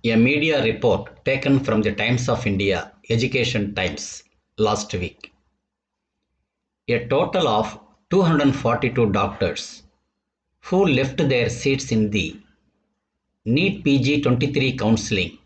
A media report taken from the Times of India Education Times last week. A total of 242 doctors who left their seats in the Neet-Pg 23 counselling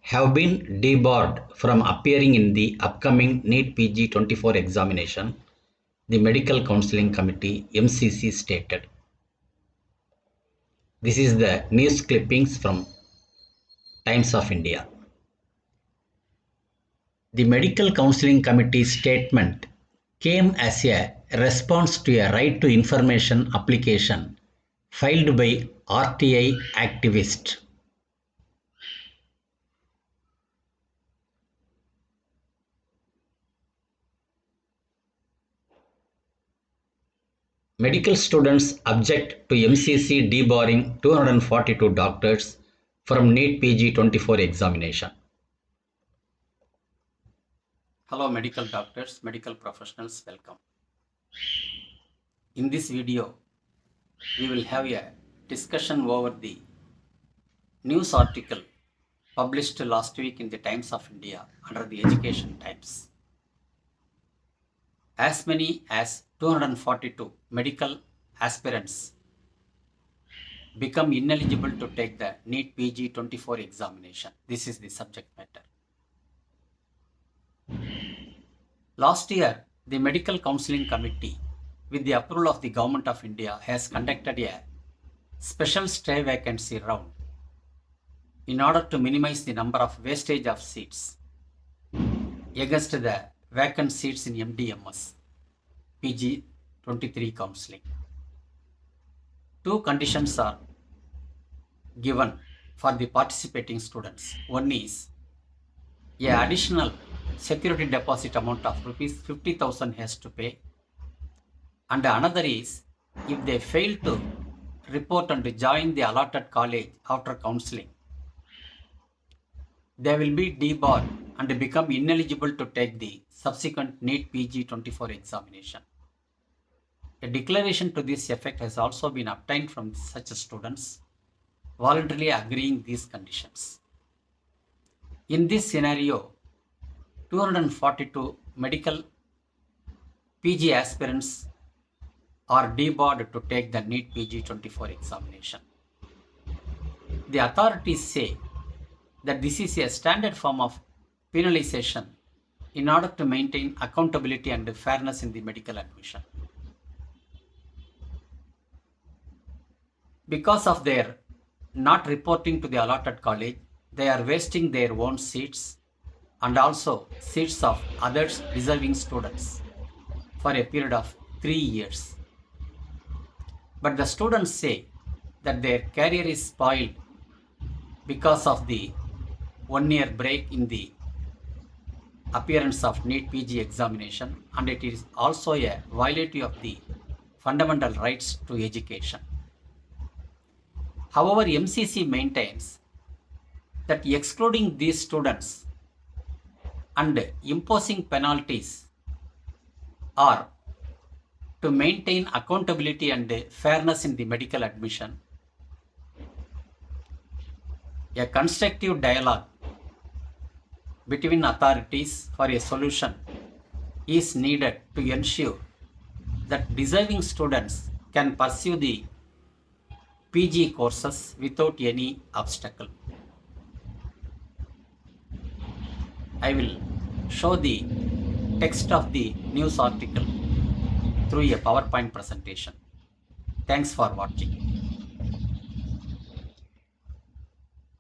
have been debarred from appearing in the upcoming Neet-Pg 24 examination, the Medical Counselling Committee MCC stated. This is the news clippings from Times of India. The Medical Counselling Committee statement came as a response to a right to information application filed by RTI activist. Medical students object to MCC debarring 242 doctors from Neet-Pg 24 examination. Hello medical doctors, medical professionals, welcome. In this video, we will have a discussion over the news article published last week in the Times of India under the Education Times. As many as 242 medical aspirants become ineligible to take the Neet-Pg 24 examination. This is the subject matter. Last year, the Medical Counselling Committee, with the approval of the Government of India, has conducted a special stay vacancy round in order to minimize the number of wastage of seats against the vacant seats in MDMS PG 23 counselling. Two conditions are given for the participating students. One is an additional security deposit amount of rupees 50,000 has to pay, and another is if they fail to report and join the allotted college after counselling, they will be debarred and become ineligible to take the subsequent Neet-Pg 24 examination. A declaration to this effect has also been obtained from such students voluntarily agreeing these conditions. In this scenario, 242 medical PG aspirants are debarred to take the Neet-Pg 24 examination. The authorities say that this is a standard form of penalization in order to maintain accountability and fairness in the medical admission. Because of their not reporting to the allotted college, they are wasting their own seats and also seats of others deserving students for a period of 3 years. But the students say that their career is spoiled because of the 1 year break in the appearance of Neet-Pg examination, and it is also a violation of the fundamental rights to education. However, MCC maintains that excluding these students and imposing penalties are to maintain accountability and fairness in the medical admission. A constructive dialogue between authorities for a solution is needed to ensure that deserving students can pursue the PG courses without any obstacle. I will show the text of the news article through a PowerPoint presentation. Thanks for watching.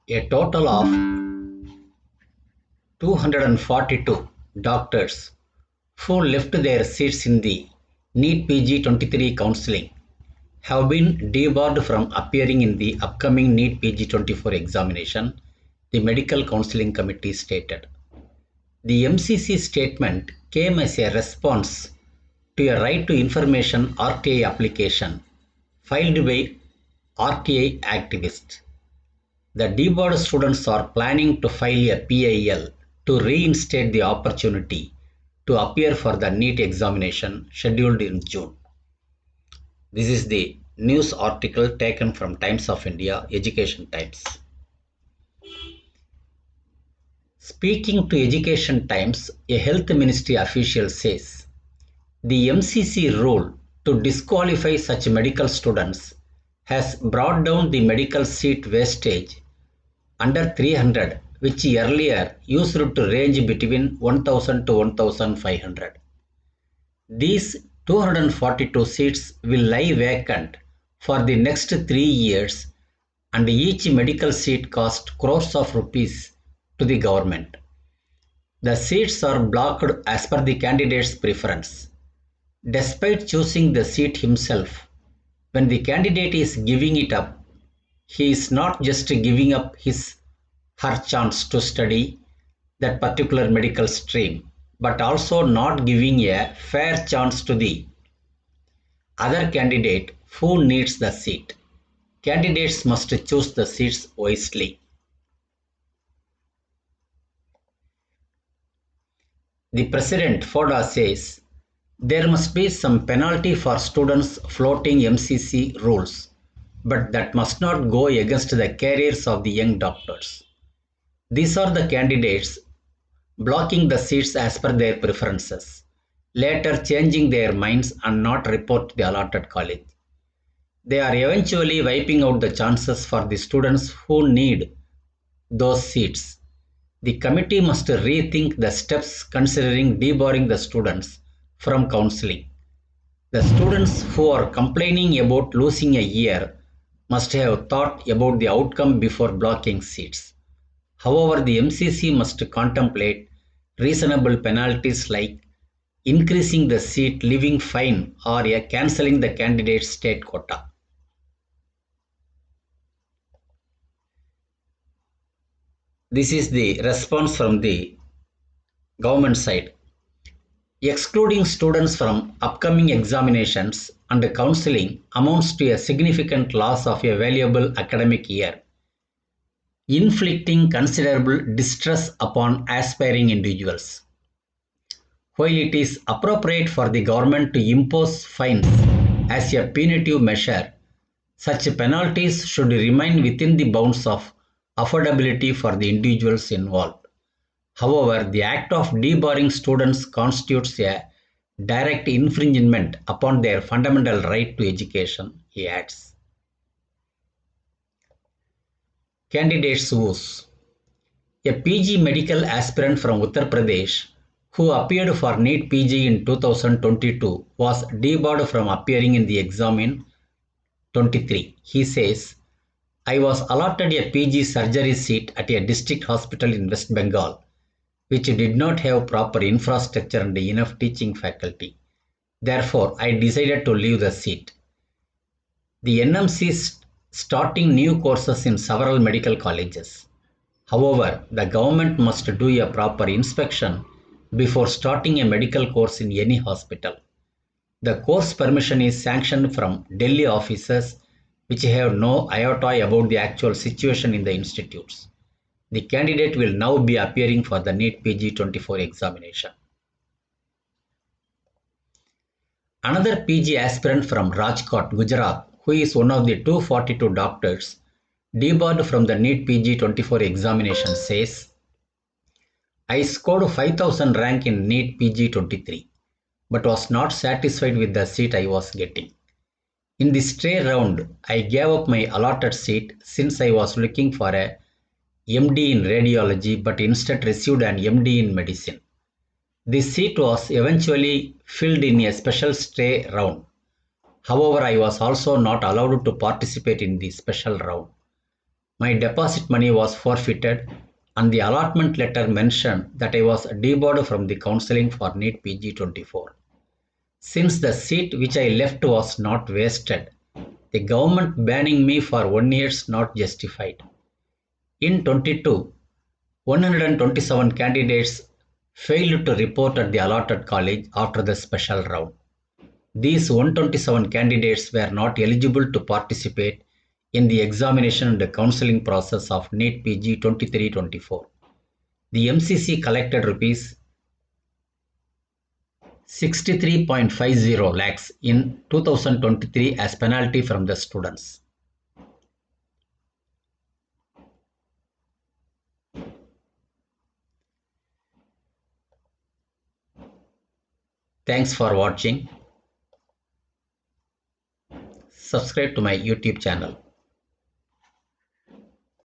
A total of 242 doctors who left their seats in the Neet-Pg 23 counselling have been debarred from appearing in the upcoming Neet-Pg 24 examination, the Medical Counselling Committee stated. The MCC statement came as a response to a right to information RTI application filed by RTI activists. The debarred students are planning to file a PIL to reinstate the opportunity to appear for the NEET examination scheduled in June. This is the news article taken from Times of India Education Times. Speaking to Education Times, a health ministry official says, the MCC rule to disqualify such medical students has brought down the medical seat wastage under 300, which earlier used to range between 1000 to 1500. These 242 seats will lie vacant for the next 3 years, and each medical seat costs crores of rupees to the government. The seats are blocked as per the candidate's preference. Despite choosing the seat himself, when the candidate is giving it up, he is not just giving up her chance to study that particular medical stream, but also not giving a fair chance to the other candidate who needs the seat. Candidates must choose the seats wisely. The President Foda says there must be some penalty for students floating MCC rules, but that must not go against the careers of the young doctors. These are the candidates blocking the seats as per their preferences, later changing their minds and not report to the allotted college. They are eventually wiping out the chances for the students who need those seats. The committee must rethink the steps considering debarring the students from counseling. The students who are complaining about losing a year must have thought about the outcome before blocking seats. However, the MCC must contemplate reasonable penalties like increasing the seat leaving fine or cancelling the candidate's state quota. This is the response from the government side. Excluding students from upcoming examinations and counseling amounts to a significant loss of a valuable academic year, inflicting considerable distress upon aspiring individuals. While it is appropriate for the government to impose fines as a punitive measure, such penalties should remain within the bounds of affordability for the individuals involved. However, the act of debarring students constitutes a direct infringement upon their fundamental right to education, he adds. Candidates woes. A PG medical aspirant from Uttar Pradesh who appeared for Neet-Pg in 2022 was debarred from appearing in the exam in 23. He says, I was allotted a PG surgery seat at a district hospital in West Bengal, which did not have proper infrastructure and enough teaching faculty. Therefore, I decided to leave the seat. The NMC is starting new courses in several medical colleges. However, the government must do a proper inspection before starting a medical course in any hospital. The course permission is sanctioned from Delhi officers which have no iota about the actual situation in the institutes. The candidate will now be appearing for the Neet-Pg 24 examination. Another PG aspirant from Rajkot, Gujarat, who is one of the 242 doctors debarred from the Neet-Pg 24 examination says, I scored 5000 rank in Neet-Pg 23, but was not satisfied with the seat I was getting. In the stray round, I gave up my allotted seat since I was looking for a MD in radiology but instead received an MD in medicine. This seat was eventually filled in a special stray round. However, I was also not allowed to participate in the special round. My deposit money was forfeited and the allotment letter mentioned that I was debarred from the counseling for Neet-Pg 24. Since the seat which I left was not wasted, the government banning me for 1 year is not justified. In 22, 127 candidates failed to report at the allotted college after the special round. These 127 candidates were not eligible to participate in the examination and the counseling process of Neet-Pg 23-24. The MCC collected rupees 63.50 lakhs in 2023 as penalty from the students. Thanks for watching. Subscribe to my YouTube channel.